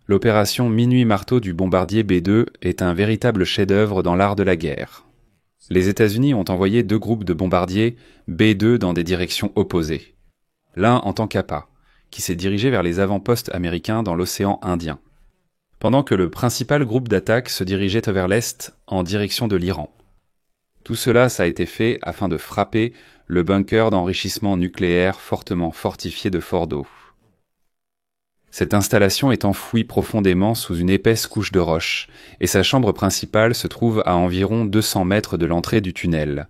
L'opération Minuit Marteau du bombardier B-2 est un véritable chef-d'œuvre dans l'art de la guerre. Les États-Unis ont envoyé 2 groupes de bombardiers B-2 dans des directions opposées. L'un en tant qu'appât, qui s'est dirigé vers les avant-postes américains dans l'océan Indien, pendant que le principal groupe d'attaque se dirigeait vers l'est en direction de l'Iran. Tout cela a été fait afin de frapper le bunker d'enrichissement nucléaire fortement fortifié de Fordo. Cette installation est enfouie profondément sous une épaisse couche de roches, et sa chambre principale se trouve à environ 200 mètres de l'entrée du tunnel.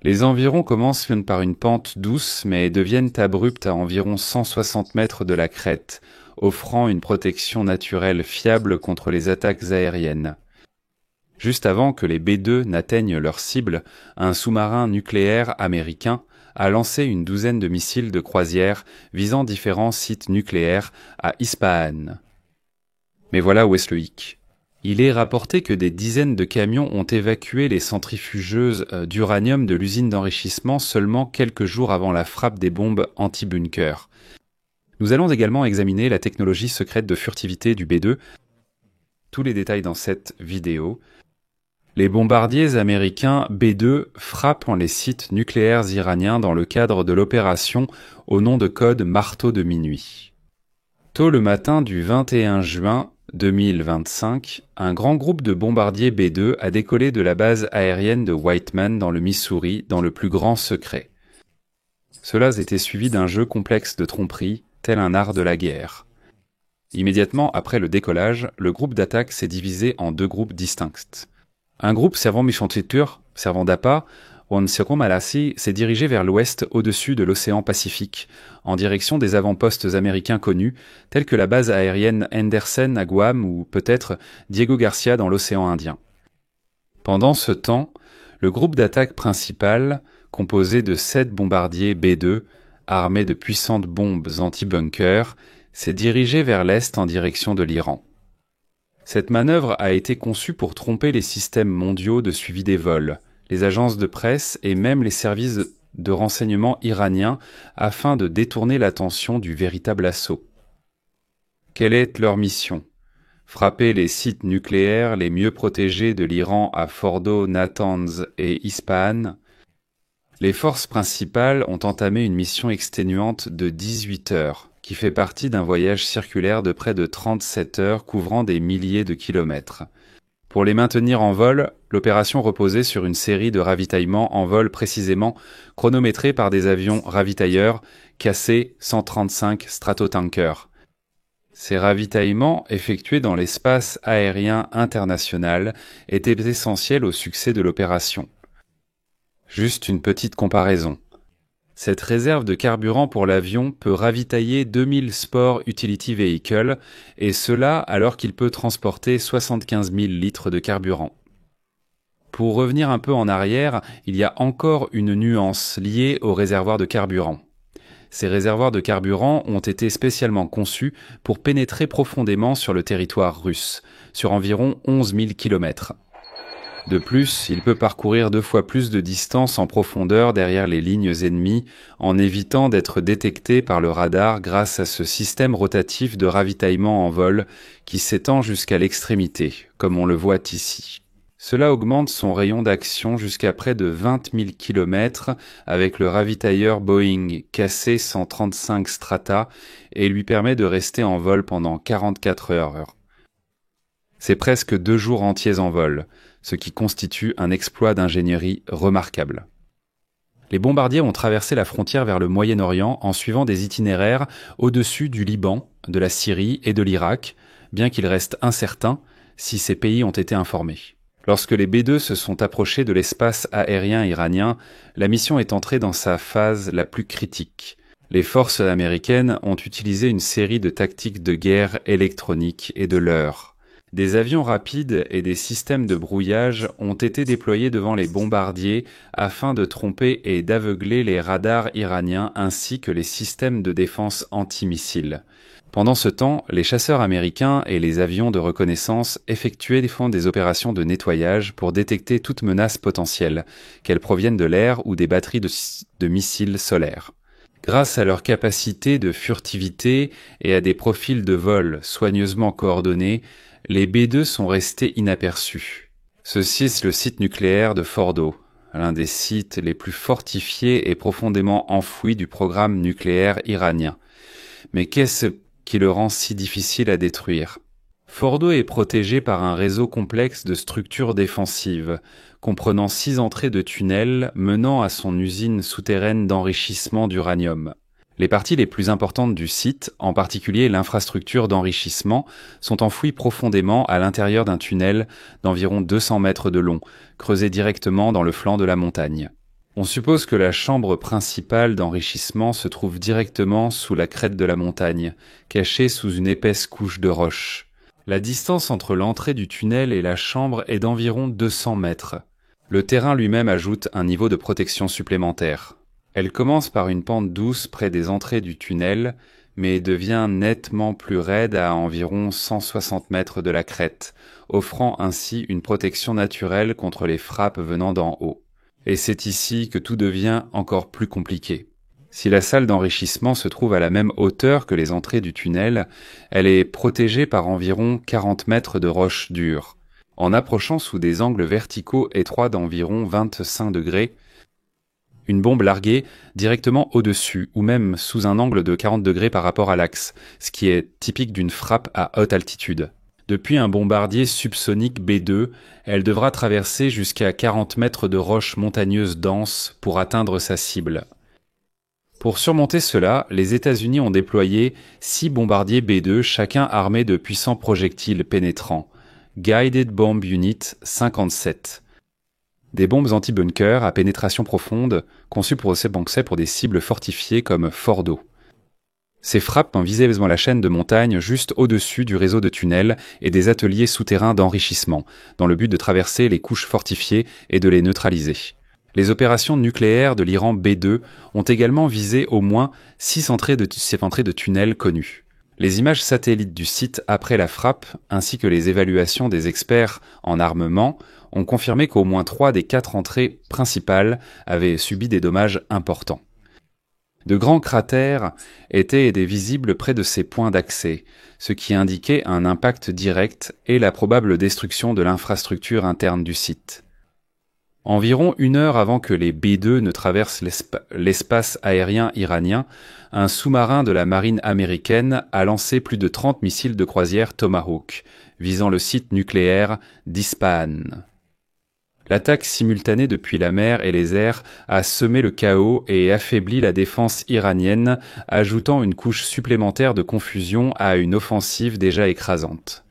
Les environs commencent par une pente douce, mais deviennent abruptes à environ 160 mètres de la crête, offrant une protection naturelle fiable contre les attaques aériennes. Juste avant que les B-2 n'atteignent leur cible, un sous-marin nucléaire américain a lancé une douzaine de missiles de croisière visant différents sites nucléaires à Ispahan. Mais voilà où est le hic. Il est rapporté que des dizaines de camions ont évacué les centrifugeuses d'uranium de l'usine d'enrichissement seulement quelques jours avant la frappe des bombes anti-bunker. Nous allons également examiner la technologie secrète de furtivité du B-2. Tous les détails dans cette vidéo. Les bombardiers américains B-2 frappent les sites nucléaires iraniens dans le cadre de l'opération au nom de code Marteau de minuit. Tôt le matin du 21 juin 2025, un grand groupe de bombardiers B-2 a décollé de la base aérienne de Whiteman dans le Missouri dans le plus grand secret. Cela était suivi d'un jeu complexe de tromperie, tel un art de la guerre. Immédiatement après le décollage, le groupe d'attaque s'est divisé en 2 groupes distincts. Un groupe servant d'appât, Malassi s'est dirigé vers l'ouest au-dessus de l'océan Pacifique, en direction des avant-postes américains connus, tels que la base aérienne Henderson à Guam ou peut-être Diego Garcia dans l'océan Indien. Pendant ce temps, le groupe d'attaque principal, composé de 7 bombardiers B-2, armés de puissantes bombes anti-bunker, s'est dirigé vers l'est en direction de l'Iran. Cette manœuvre a été conçue pour tromper les systèmes mondiaux de suivi des vols, les agences de presse et même les services de renseignement iraniens afin de détourner l'attention du véritable assaut. Quelle est leur mission ? Frapper les sites nucléaires les mieux protégés de l'Iran à Fordo, Natanz et Ispahan. Les forces principales ont entamé une mission exténuante de 18 heures, qui fait partie d'un voyage circulaire de près de 37 heures couvrant des milliers de kilomètres. Pour les maintenir en vol, l'opération reposait sur une série de ravitaillements en vol précisément chronométrés par des avions ravitailleurs KC-135 Stratotanker. Ces ravitaillements, effectués dans l'espace aérien international, étaient essentiels au succès de l'opération. Juste une petite comparaison. Cette réserve de carburant pour l'avion peut ravitailler 2000 Sport Utility Vehicles, et cela alors qu'il peut transporter 75 000 litres de carburant. Pour revenir un peu en arrière, il y a encore une nuance liée aux réservoirs de carburant. Ces réservoirs de carburant ont été spécialement conçus pour pénétrer profondément sur le territoire russe, sur environ 11 000 km. De plus, il peut parcourir 2 fois plus de distance en profondeur derrière les lignes ennemies en évitant d'être détecté par le radar grâce à ce système rotatif de ravitaillement en vol qui s'étend jusqu'à l'extrémité, comme on le voit ici. Cela augmente son rayon d'action jusqu'à près de 20 000 km avec le ravitailleur Boeing KC-135 Strata et lui permet de rester en vol pendant 44 heures. C'est presque 2 jours entiers en vol, ce qui constitue un exploit d'ingénierie remarquable. Les bombardiers ont traversé la frontière vers le Moyen-Orient en suivant des itinéraires au-dessus du Liban, de la Syrie et de l'Irak, bien qu'il reste incertain si ces pays ont été informés. Lorsque les B-2 se sont approchés de l'espace aérien iranien, la mission est entrée dans sa phase la plus critique. Les forces américaines ont utilisé une série de tactiques de guerre électronique et de leurres. Des avions rapides et des systèmes de brouillage ont été déployés devant les bombardiers afin de tromper et d'aveugler les radars iraniens ainsi que les systèmes de défense antimissiles. Pendant ce temps, les chasseurs américains et les avions de reconnaissance effectuaient des opérations de nettoyage pour détecter toute menace potentielle, qu'elle provienne de l'air ou des batteries de missiles solaires. Grâce à leur capacité de furtivité et à des profils de vol soigneusement coordonnés, les B-2 sont restés inaperçus. Ceci est le site nucléaire de Fordo, l'un des sites les plus fortifiés et profondément enfouis du programme nucléaire iranien. Mais qu'est-ce qui le rend si difficile à détruire ? Fordo est protégé par un réseau complexe de structures défensives, comprenant 6 entrées de tunnels menant à son usine souterraine d'enrichissement d'uranium. Les parties les plus importantes du site, en particulier l'infrastructure d'enrichissement, sont enfouies profondément à l'intérieur d'un tunnel d'environ 200 mètres de long, creusé directement dans le flanc de la montagne. On suppose que la chambre principale d'enrichissement se trouve directement sous la crête de la montagne, cachée sous une épaisse couche de roches. La distance entre l'entrée du tunnel et la chambre est d'environ 200 mètres. Le terrain lui-même ajoute un niveau de protection supplémentaire. Elle commence par une pente douce près des entrées du tunnel, mais devient nettement plus raide à environ 160 mètres de la crête, offrant ainsi une protection naturelle contre les frappes venant d'en haut. Et c'est ici que tout devient encore plus compliqué. Si la salle d'enrichissement se trouve à la même hauteur que les entrées du tunnel, elle est protégée par environ 40 mètres de roches dures. En approchant sous des angles verticaux étroits d'environ 25 degrés, une bombe larguée directement au-dessus ou même sous un angle de 40 degrés par rapport à l'axe, ce qui est typique d'une frappe à haute altitude. Depuis un bombardier subsonique B-2, elle devra traverser jusqu'à 40 mètres de roches montagneuses denses pour atteindre sa cible. Pour surmonter cela, les États-Unis ont déployé 6 bombardiers B-2, chacun armés de puissants projectiles pénétrants, Guided Bomb Unit 57. Des bombes anti-bunker à pénétration profonde, conçues pour des cibles fortifiées comme Fordo. Ces frappes ont visé la chaîne de montagnes juste au-dessus du réseau de tunnels et des ateliers souterrains d'enrichissement, dans le but de traverser les couches fortifiées et de les neutraliser. Les opérations nucléaires de l'Iran B-2 ont également visé au moins 6 entrées de tunnels connues. Les images satellites du site après la frappe, ainsi que les évaluations des experts en armement, ont confirmé qu'au moins 3 des 4 entrées principales avaient subi des dommages importants. De grands cratères étaient visibles près de ces points d'accès, ce qui indiquait un impact direct et la probable destruction de l'infrastructure interne du site. Environ 1 heure avant que les B-2 ne traversent l'espace aérien iranien, un sous-marin de la marine américaine a lancé plus de 30 missiles de croisière Tomahawk, visant le site nucléaire d'Ispahan. L'attaque simultanée depuis la mer et les airs a semé le chaos et affaibli la défense iranienne, ajoutant une couche supplémentaire de confusion à une offensive déjà écrasante.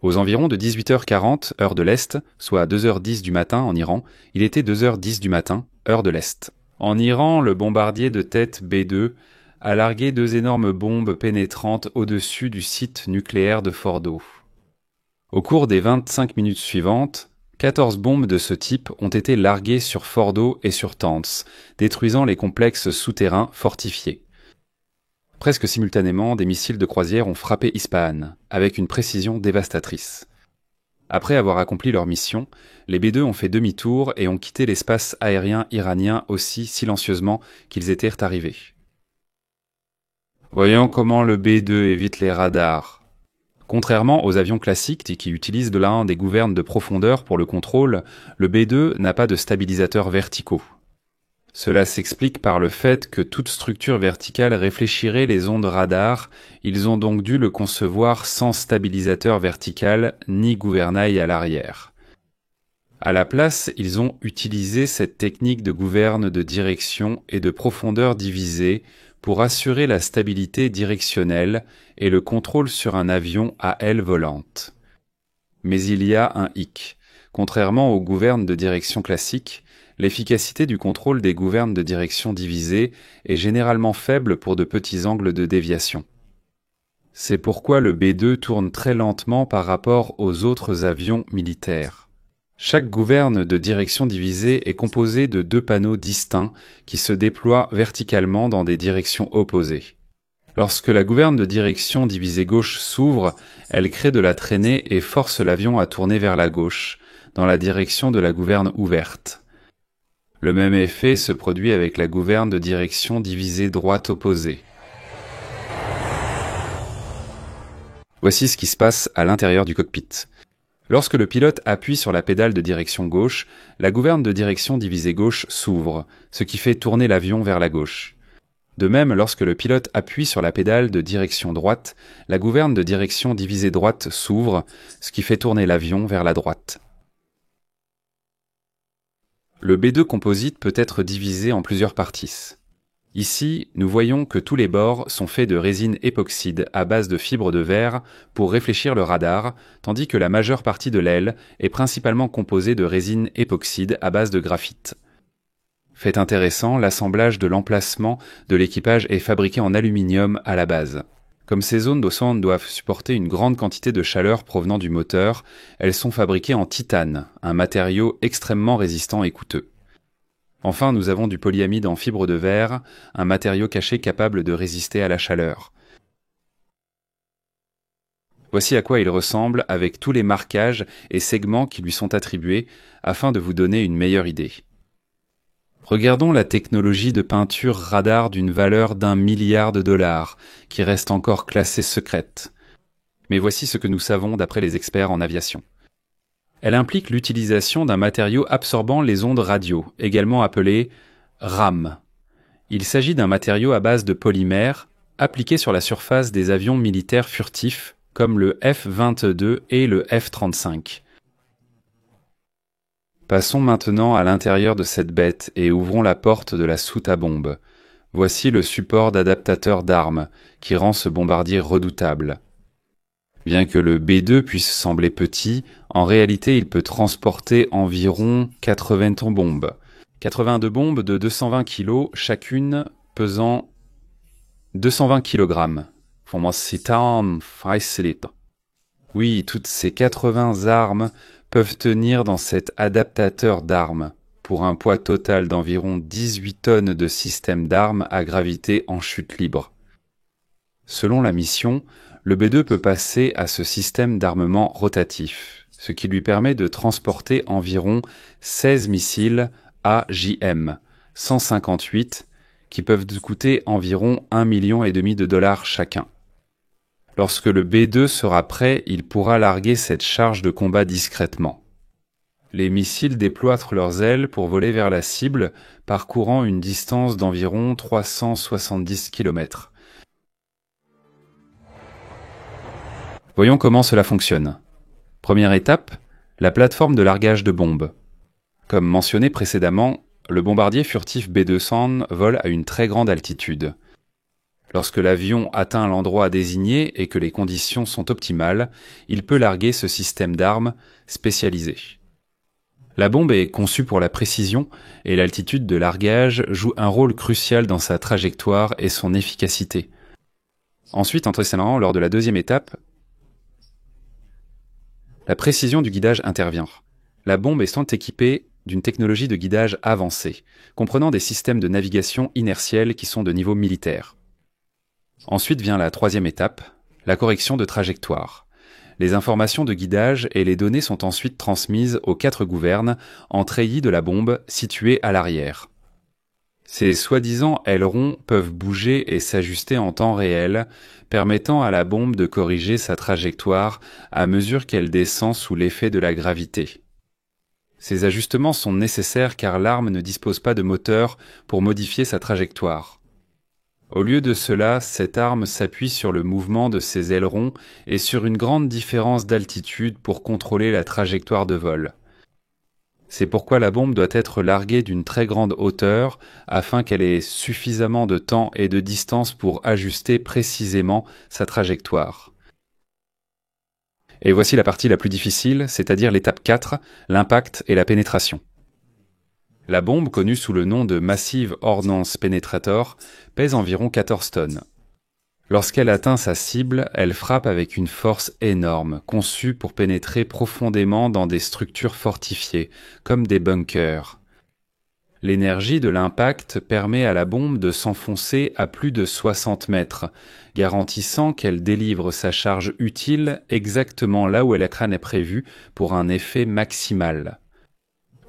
Aux environs de 18h40, heure de l'Est, soit 2h10 du matin en Iran, il était 2h10 du matin, heure de l'Est. En Iran, le bombardier de tête B-2 a largué 2 énormes bombes pénétrantes au-dessus du site nucléaire de Fordo. Au cours des 25 minutes suivantes, 14 bombes de ce type ont été larguées sur Fordo et sur Tans, détruisant les complexes souterrains fortifiés. Presque simultanément, des missiles de croisière ont frappé Ispahan, avec une précision dévastatrice. Après avoir accompli leur mission, les B-2 ont fait demi-tour et ont quitté l'espace aérien iranien aussi silencieusement qu'ils étaient arrivés. Voyons comment le B-2 évite les radars. Contrairement aux avions classiques qui utilisent l'un des gouvernes de profondeur pour le contrôle, le B-2 n'a pas de stabilisateurs verticaux. Cela s'explique par le fait que toute structure verticale réfléchirait les ondes radar, ils ont donc dû le concevoir sans stabilisateur vertical ni gouvernail à l'arrière. À la place, ils ont utilisé cette technique de gouverne de direction et de profondeur divisée pour assurer la stabilité directionnelle et le contrôle sur un avion à aile volante. Mais il y a un hic. Contrairement aux gouvernes de direction classiques, l'efficacité du contrôle des gouvernes de direction divisées est généralement faible pour de petits angles de déviation. C'est pourquoi le B-2 tourne très lentement par rapport aux autres avions militaires. Chaque gouverne de direction divisée est composée de 2 panneaux distincts qui se déploient verticalement dans des directions opposées. Lorsque la gouverne de direction divisée gauche s'ouvre, elle crée de la traînée et force l'avion à tourner vers la gauche, dans la direction de la gouverne ouverte. Le même effet se produit avec la gouverne de direction divisée droite-opposée. Voici ce qui se passe à l'intérieur du cockpit. Lorsque le pilote appuie sur la pédale de direction gauche, la gouverne de direction divisée gauche s'ouvre, ce qui fait tourner l'avion vers la gauche. De même, lorsque le pilote appuie sur la pédale de direction droite, la gouverne de direction divisée droite s'ouvre, ce qui fait tourner l'avion vers la droite. Le B2 composite peut être divisé en plusieurs parties. Ici, nous voyons que tous les bords sont faits de résine époxyde à base de fibres de verre pour réfléchir le radar, tandis que la majeure partie de l'aile est principalement composée de résine époxyde à base de graphite. Fait intéressant, l'assemblage de l'emplacement de l'équipage est fabriqué en aluminium à la base. Comme ces zones d'osson doivent supporter une grande quantité de chaleur provenant du moteur, elles sont fabriquées en titane, un matériau extrêmement résistant et coûteux. Enfin, nous avons du polyamide en fibre de verre, un matériau caché capable de résister à la chaleur. Voici à quoi il ressemble avec tous les marquages et segments qui lui sont attribués afin de vous donner une meilleure idée. Regardons la technologie de peinture radar d'une valeur d'1 milliard de dollars, qui reste encore classée secrète. Mais voici ce que nous savons d'après les experts en aviation. Elle implique l'utilisation d'un matériau absorbant les ondes radio, également appelé RAM. Il s'agit d'un matériau à base de polymère appliqué sur la surface des avions militaires furtifs comme le F-22 et le F-35. Passons maintenant à l'intérieur de cette bête et ouvrons la porte de la soute à bombe. Voici le support d'adaptateur d'armes qui rend ce bombardier redoutable. Bien que le B2 puisse sembler petit, en réalité il peut transporter environ 80 bombes. 82 bombes de 220 kg, chacune pesant 220 kg. Oui, toutes ces 80 armes peuvent tenir dans cet adaptateur d'armes, pour un poids total d'environ 18 tonnes de système d'armes à gravité en chute libre. Selon la mission, le B2 peut passer à ce système d'armement rotatif, ce qui lui permet de transporter environ 16 missiles AJM 158 qui peuvent coûter environ 1,5 million de dollars chacun. Lorsque le B2 sera prêt, il pourra larguer cette charge de combat discrètement. Les missiles déploient leurs ailes pour voler vers la cible, parcourant une distance d'environ 370 km. Voyons comment cela fonctionne. Première étape, la plateforme de largage de bombes. Comme mentionné précédemment, le bombardier furtif B-200 vole à une très grande altitude. Lorsque l'avion atteint l'endroit désigné et que les conditions sont optimales, il peut larguer ce système d'armes spécialisé. La bombe est conçue pour la précision et l'altitude de largage joue un rôle crucial dans sa trajectoire et son efficacité. Ensuite, lors de la deuxième étape, la précision du guidage intervient. La bombe est équipée d'une technologie de guidage avancée, comprenant des systèmes de navigation inertielle qui sont de niveau militaire. Ensuite vient la troisième étape, la correction de trajectoire. Les informations de guidage et les données sont ensuite transmises aux 4 gouvernes en treillis de la bombe située à l'arrière. Ces soi-disant ailerons peuvent bouger et s'ajuster en temps réel, permettant à la bombe de corriger sa trajectoire à mesure qu'elle descend sous l'effet de la gravité. Ces ajustements sont nécessaires car l'arme ne dispose pas de moteur pour modifier sa trajectoire. Au lieu de cela, cette arme s'appuie sur le mouvement de ses ailerons et sur une grande différence d'altitude pour contrôler la trajectoire de vol. C'est pourquoi la bombe doit être larguée d'une très grande hauteur afin qu'elle ait suffisamment de temps et de distance pour ajuster précisément sa trajectoire. Et voici la partie la plus difficile, c'est-à-dire l'étape 4, l'impact et la pénétration. La bombe, connue sous le nom de Massive Ordnance Penetrator, pèse environ 14 tonnes. Lorsqu'elle atteint sa cible, elle frappe avec une force énorme, conçue pour pénétrer profondément dans des structures fortifiées, comme des bunkers. L'énergie de l'impact permet à la bombe de s'enfoncer à plus de 60 mètres, garantissant qu'elle délivre sa charge utile exactement là où l'écran est prévu pour un effet maximal.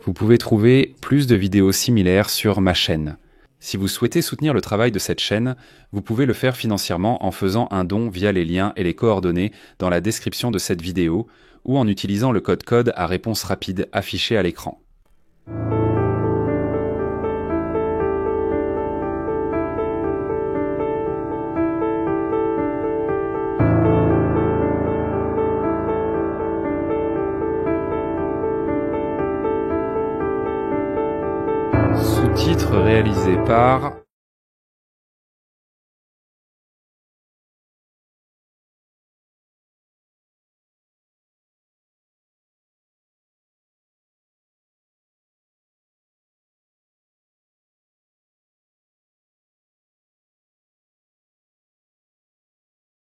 Vous pouvez trouver plus de vidéos similaires sur ma chaîne. Si vous souhaitez soutenir le travail de cette chaîne, vous pouvez le faire financièrement en faisant un don via les liens et les coordonnées dans la description de cette vidéo ou en utilisant le code à réponse rapide affiché à l'écran. Sous-titres réalisés par